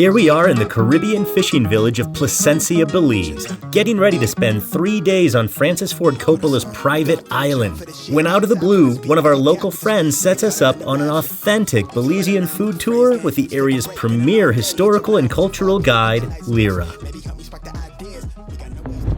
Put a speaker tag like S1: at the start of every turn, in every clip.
S1: Here we are in the Caribbean fishing village of Placencia, Belize, getting ready to spend 3 days on Francis Ford Coppola's private island. When out of the blue, one of our local friends sets us up on an authentic Belizean food tour with the area's premier historical and cultural guide, Lyra.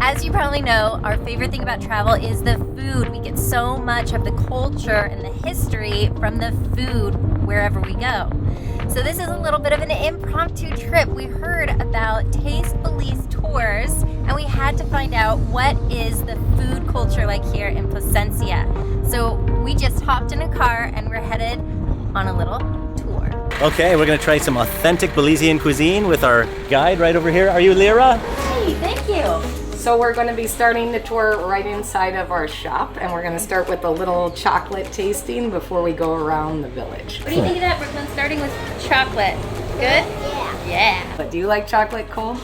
S2: As you probably know, our favorite thing about travel is the food. We get so much of the culture and the history from the food wherever we go. So this is a little bit of an impromptu trip. We heard about Taste Belize tours, and we had to find out what is the food culture like here in Placencia. So we just hopped in a car and we're headed on a little tour.
S1: Okay, we're gonna try some authentic Belizean cuisine with our guide right over here. Are you Lyra?
S2: Hey, thank you.
S3: So we're going to be starting the tour right inside of our shop, and we're going to start with a little chocolate tasting before we go around the village.
S2: What do you think of that, Brooklyn? Starting with chocolate. Good? Yeah.
S3: But do you like chocolate cold?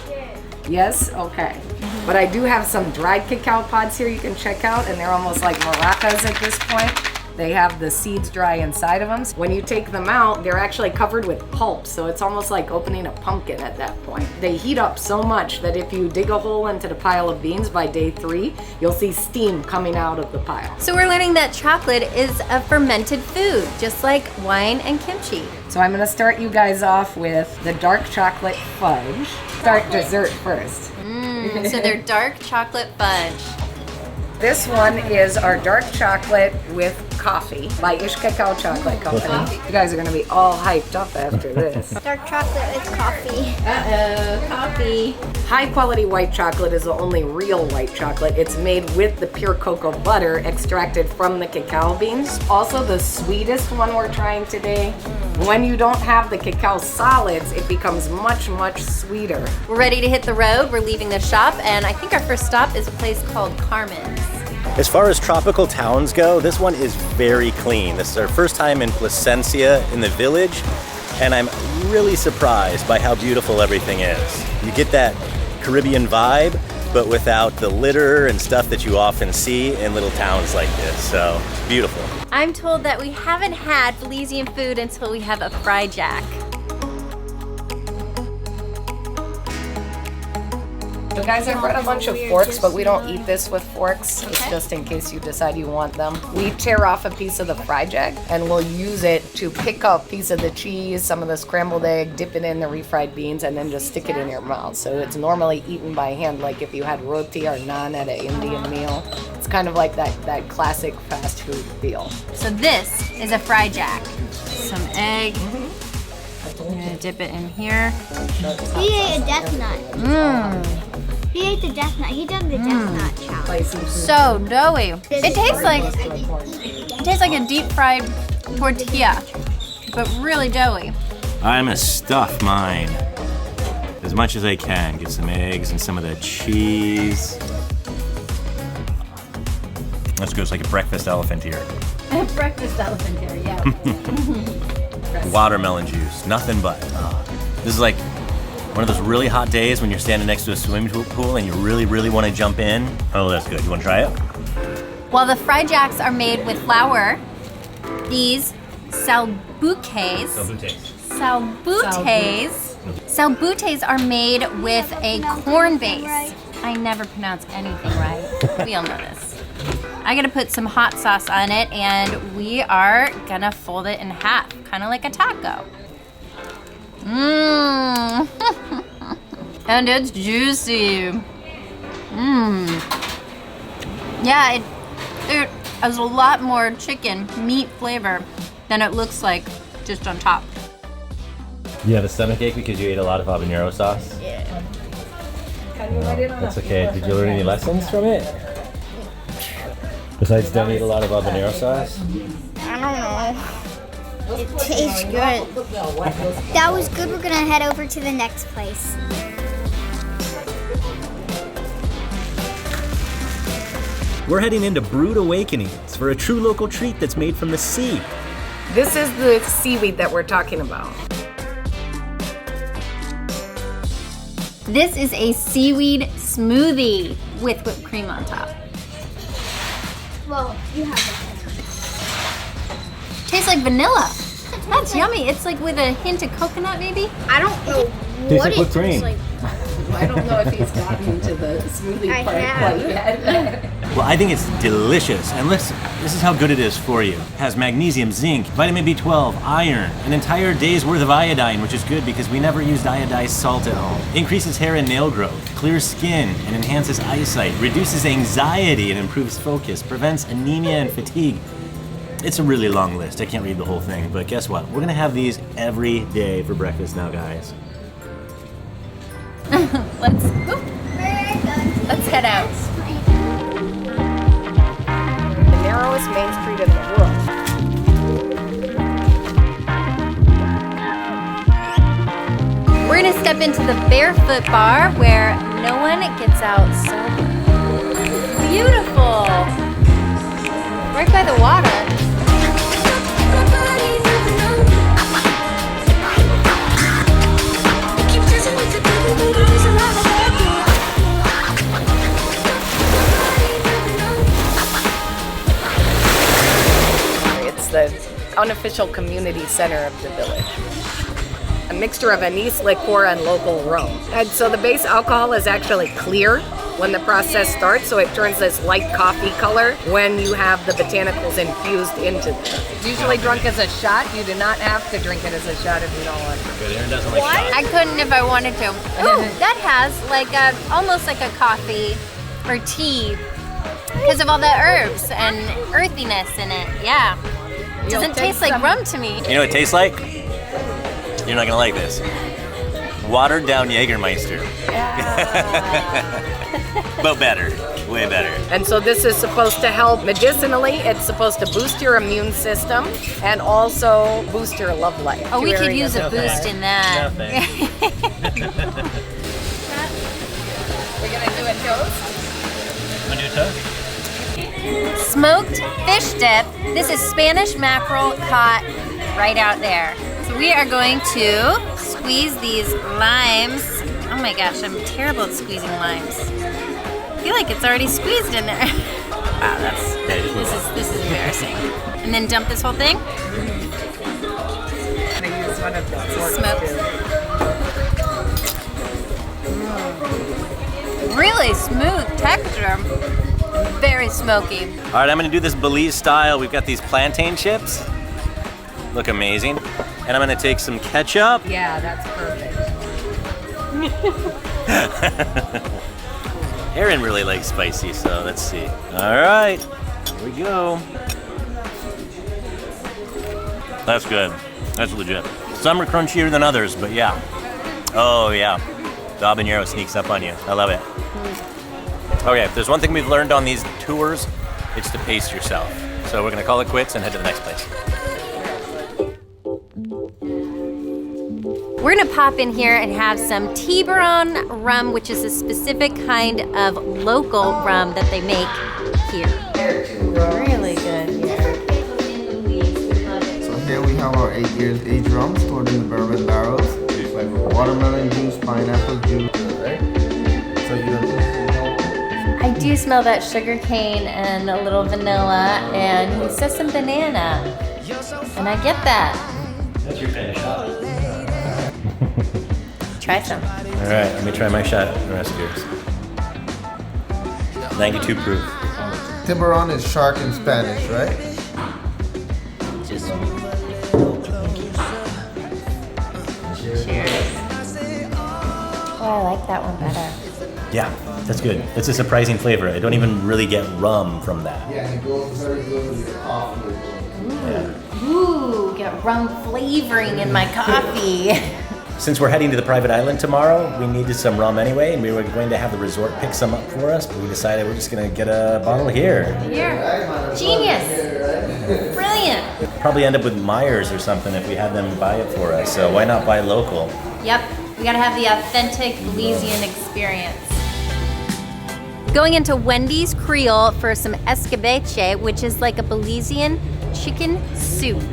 S3: Yes? Okay. But I do have some dried cacao pods here you can check out, and they're almost like maracas at this point. They have the seeds dry inside of them. When you take them out, they're actually covered with pulp, so it's almost like opening a pumpkin at that point. They heat up so much that if you dig a hole into the pile of beans by day 3, you'll see steam coming out of the pile.
S2: So we're learning that chocolate is a fermented food, just like wine and kimchi.
S3: So I'm gonna start you guys off with the dark chocolate fudge. Start dessert first.
S2: So they're dark chocolate fudge.
S3: This one is our dark chocolate with coffee by Cacao Chocolate Company. You guys are gonna be all hyped up after this.
S4: Dark chocolate with coffee.
S2: Uh-oh, coffee.
S3: High quality white chocolate is the only real white chocolate. It's made with the pure cocoa butter extracted from the cacao beans. Also the sweetest one we're trying today. When you don't have the cacao solids, it becomes much, much sweeter.
S2: We're ready to hit the road. We're leaving the shop, and I think our first stop is a place called Carmen's.
S1: As far as tropical towns go, this one is very clean. This is our first time in Placencia in the village, and I'm really surprised by how beautiful everything is. You get that Caribbean vibe, but without the litter and stuff that you often see in little towns like this, so beautiful.
S2: I'm told that we haven't had Belizean food until we have a fry jack.
S3: So guys, I brought a bunch of forks, but we don't eat this with forks. It's just in case you decide you want them. We tear off a piece of the fry jack, and we'll use it to pick up a piece of the cheese, some of the scrambled egg, dip it in the refried beans, and then just stick it in your mouth. So it's normally eaten by hand, like if you had roti or naan at an Indian meal. It's kind of like that classic fast food feel.
S2: So this is a fry jack. Some egg. I'm gonna dip it in here.
S4: He ate a death nut. He ate the death nut. He did the death nut challenge.
S2: So doughy. It tastes like a deep fried tortilla, but really doughy.
S1: I'm gonna stuff mine as much as I can. Get some eggs and some of the cheese. Let's go, it's like a breakfast elephant here.
S2: Breakfast elephant here, yeah.
S1: Watermelon juice, nothing but. This is like one of those really hot days when you're standing next to a swimming pool and you really, really want to jump in. Oh, that's good. You want to try it?
S2: While the fry jacks are made with flour, these salbutes are made with a corn base. I never pronounce anything right. We all know this. I gotta put some hot sauce on it, and we are gonna fold it in half, kind of like a taco. And it's juicy. Yeah, it has a lot more chicken, meat flavor than it looks like just on top.
S1: You have a stomachache because you ate a lot of habanero sauce?
S2: Yeah.
S1: That's okay. Did you learn any lessons from it? Besides don't eat a lot of habanero sauce?
S4: I don't know. It tastes good. That was good. We're gonna head over to the next place.
S1: We're heading into Brewed Awakenings for a true local treat that's made from the sea.
S3: This is the seaweed that we're talking about.
S2: This is a seaweed smoothie with whipped cream on top.
S4: Well, you have it.
S2: Tastes like vanilla. That's yummy. It's like with a hint of coconut, maybe?
S4: I don't know
S1: Tastes
S4: what
S1: like
S4: it
S1: whipped cream.
S4: tastes like.
S3: I don't know if he's gotten to the smoothie
S4: I
S3: part
S4: have.
S3: quite yet.
S1: Well, I think it's delicious. And listen, this is how good it is for you. It has magnesium, zinc, vitamin B12, iron, an entire day's worth of iodine, which is good because we never used iodized salt at home. Increases hair and nail growth, clears skin, and enhances eyesight, reduces anxiety and improves focus, prevents anemia and fatigue. It's a really long list. I can't read the whole thing, but guess what? We're gonna have these every day for breakfast now, guys.
S2: Let's head out.
S3: The narrowest main street in the world.
S2: We're gonna step into the Barefoot Bar where no one gets out sober. Beautiful. Right by the water.
S3: It's the unofficial community center of the village. A mixture of anise liqueur and local rum. And so the base alcohol is actually clear when the process starts, so it turns this light coffee color when you have the botanicals infused into it. It's usually drunk as a shot. You do not have to drink it as a shot if you don't want to.
S1: Good, Aaron doesn't like shots.
S2: I couldn't if I wanted to. Ooh, that has like almost like a coffee or tea because of all the herbs and earthiness in it. Yeah. Doesn't taste like rum to me.
S1: You know what it tastes like? You're not gonna like this. Watered down Jägermeister. But better, way better.
S3: And so this is supposed to help medicinally. It's supposed to boost your immune system and also boost your love life.
S2: Oh, we
S3: Two
S2: could
S3: areas
S2: use a
S3: of
S2: boost
S3: life.
S2: in that.
S3: We're gonna do a toast.
S1: Wanna do a toast?
S2: Smoked fish dip. This is Spanish mackerel caught right out there. So we are going to squeeze these limes. Oh my gosh, I'm terrible at squeezing limes. I feel like it's already squeezed in there. Wow, this is embarrassing. And then dump this whole thing.
S3: I'm gonna use one of the forks
S2: Smoked.
S3: too.
S2: Really smooth texture. Very smoky.
S1: All right, I'm gonna do this Belize style. We've got these plantain chips. Look amazing. And I'm gonna take some ketchup.
S3: Yeah, that's perfect.
S1: Aaron really likes spicy, so let's see. All right, here we go. That's good. That's legit. Some are crunchier than others, but yeah. Oh yeah, the habanero sneaks up on you. I love it. Okay, if there's one thing we've learned on these tours, it's to pace yourself. So we're gonna call it quits and head to the next place.
S2: We're gonna pop in here and have some Tiburón Rum, which is a specific kind of local rum that they make here. Really good.
S5: So here we have our 8 years aged rum stored in the bourbon barrels. It's like watermelon juice, pineapple juice, right? So you don't
S2: I do smell that sugar cane and a little vanilla, and he says some banana, and I get that.
S1: That's your finish shot.
S2: Try some.
S1: All right, let me try my shot. The rest of yours. 92 proof.
S5: Tiburón is shark in Spanish, right?
S2: Cheers. Oh, I like that one better.
S1: Yeah, that's good. It's a surprising flavor. I don't even really get rum from that.
S5: Yeah, it goes very good with your coffee.
S1: Yeah.
S2: Ooh, get rum flavoring in my coffee.
S1: Since we're heading to the private island tomorrow, we needed some rum anyway, and we were going to have the resort pick some up for us, but we decided we're just gonna get a bottle here.
S2: Here. Genius. Brilliant.
S1: Probably end up with Myers or something if we had them buy it for us, so why not buy local?
S2: Yep, we gotta have the authentic Belizean experience. Going into Wendy's Creole for some Escabeche, which is like a Belizean chicken soup.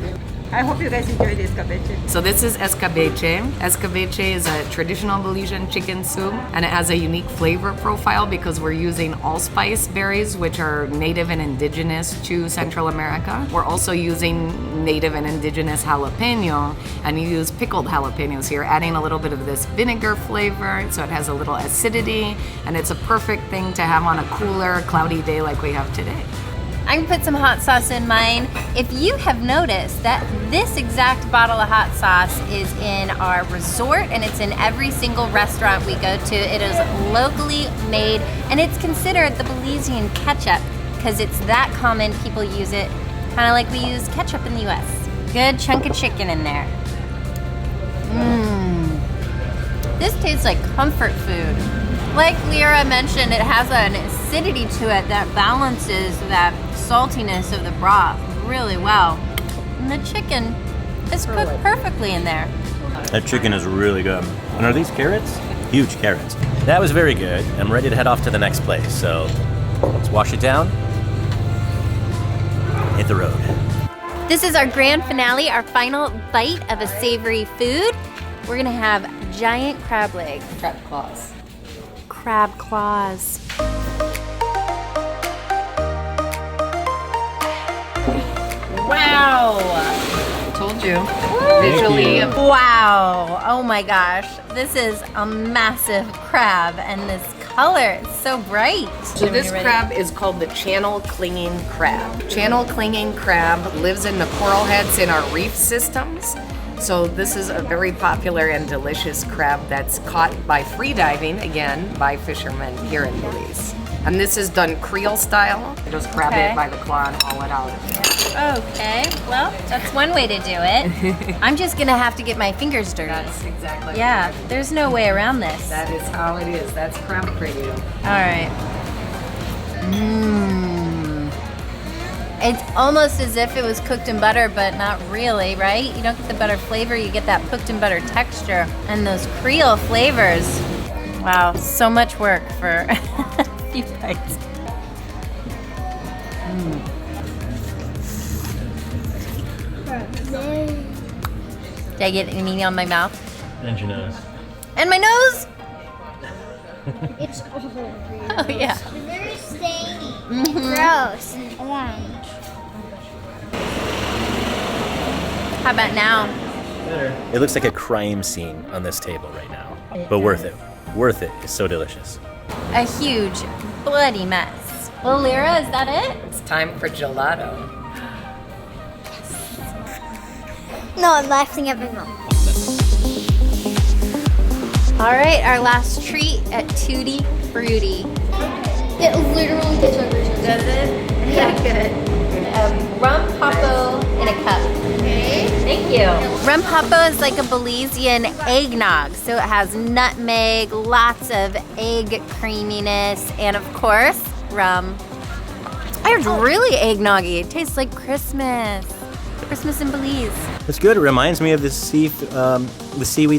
S6: I hope you guys enjoy the escabeche.
S3: So this is escabeche. Escabeche is a traditional Belizean chicken soup, and it has a unique flavor profile because we're using allspice berries, which are native and indigenous to Central America. We're also using native and indigenous jalapeno, and you use pickled jalapenos here, adding a little bit of this vinegar flavor, so it has a little acidity, and it's a perfect thing to have on a cooler, cloudy day like we have today.
S2: I can put some hot sauce in mine. If you have noticed that this exact bottle of hot sauce is in our resort and it's in every single restaurant we go to. It is locally made and it's considered the Belizean ketchup because it's that common. People use it kind of like we use ketchup in the US. Good chunk of chicken in there. This tastes like comfort food. Like Lyra mentioned, it has an acidity to it that balances that saltiness of the broth really well. And the chicken is cooked perfectly in there.
S1: That chicken is really good. And are these carrots? Huge carrots. That was very good. I'm ready to head off to the next place. So let's wash it down. Hit the road.
S2: This is our grand finale, our final bite of a savory food. We're gonna have giant crab legs.
S3: Crab claws.
S2: Crab claws. Wow!
S3: I told you. Visually.
S2: Wow! Oh my gosh, this is a massive crab, and this color is so bright.
S3: So this crab is called the channel clinging crab. Channel clinging crab lives in the coral heads in our reef systems. So this is a very popular and delicious crab that's caught by free diving, again, by fishermen here in Belize. And this is done Creole style. You just grab it by the claw and haul it out.
S2: Okay, well, that's one way to do it. I'm just gonna have to get my fingers dirty.
S3: That's exactly
S2: Yeah, there's no way around this.
S3: That is how it is. That's crab for you.
S2: All right. It's almost as if it was cooked in butter, but not really, right? You don't get the butter flavor, you get that cooked in butter texture and those Creole flavors. Wow, so much work for a few bites. Did I get any on my mouth?
S1: And your nose.
S2: And my nose?
S4: It's all over you.
S2: Oh, yeah.
S4: It's very stainy. Gross and orange.
S2: How about now?
S1: It looks like a crime scene on this table right now. But worth it. Worth it. It's so delicious.
S2: A huge, bloody mess. Well, Lyra, is that it?
S3: It's time for gelato.
S4: No, I'm laughing at my mom.
S2: All right, our last treat at Tutti Frutti.
S4: It literally tastes like Christmas.
S2: Does it? Yeah, good. Rum Popo in a cup.
S4: Okay.
S2: Thank you. Rum Popo is like a Belizean eggnog, so it has nutmeg, lots of egg creaminess, and of course, rum. It's really eggnoggy. It tastes like Christmas. Christmas in Belize.
S1: It's good. It reminds me of the seaweed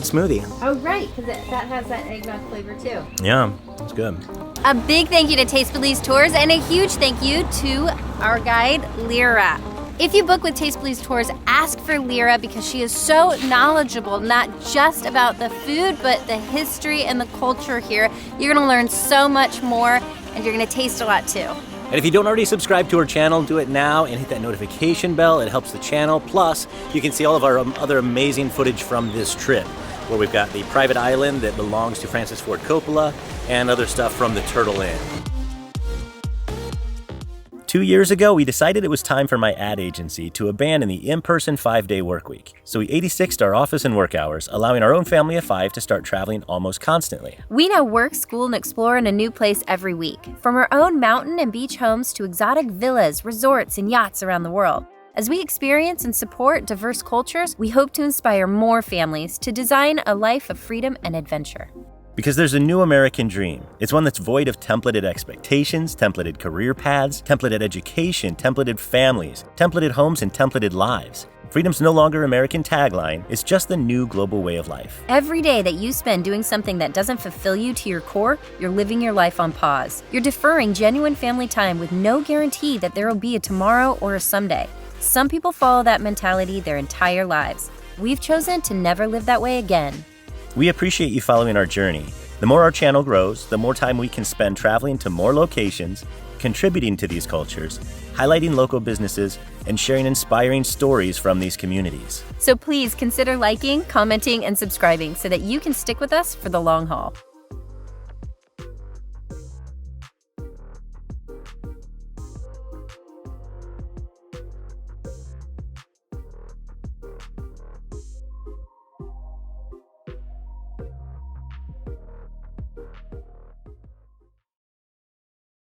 S1: smoothie.
S2: Oh, right, because that has that eggnog flavor too.
S1: Yeah, it's good.
S2: A big thank you to Taste Belize Tours and a huge thank you to our guide, Lyra. If you book with Taste Belize Tours, ask for Lyra because she is so knowledgeable, not just about the food, but the history and the culture here. You're gonna learn so much more and you're gonna taste a lot too.
S1: And if you don't already subscribe to our channel, do it now and hit that notification bell. It helps the channel. Plus, you can see all of our other amazing footage from this trip, where we've got the private island that belongs to Francis Ford Coppola and other stuff from the Turtle Inn. 2 years ago, we decided it was time for my ad agency to abandon the in-person 5-day work week. So we 86'd our office and work hours, allowing our own family of 5 to start traveling almost constantly.
S2: We now work, school, and explore in a new place every week. From our own mountain and beach homes to exotic villas, resorts, and yachts around the world. As we experience and support diverse cultures, we hope to inspire more families to design a life of freedom and adventure.
S1: Because there's a new American dream. It's one that's void of templated expectations, templated career paths, templated education, templated families, templated homes, and templated lives. Freedom's no longer American tagline, it's just the new global way of life.
S2: Every day that you spend doing something that doesn't fulfill you to your core, you're living your life on pause. You're deferring genuine family time with no guarantee that there will be a tomorrow or a someday. Some people follow that mentality their entire lives. We've chosen to never live that way again.
S1: We appreciate you following our journey. The more our channel grows, the more time we can spend traveling to more locations, contributing to these cultures, highlighting local businesses, and sharing inspiring stories from these communities.
S2: So please consider liking, commenting, and subscribing so that you can stick with us for the long haul.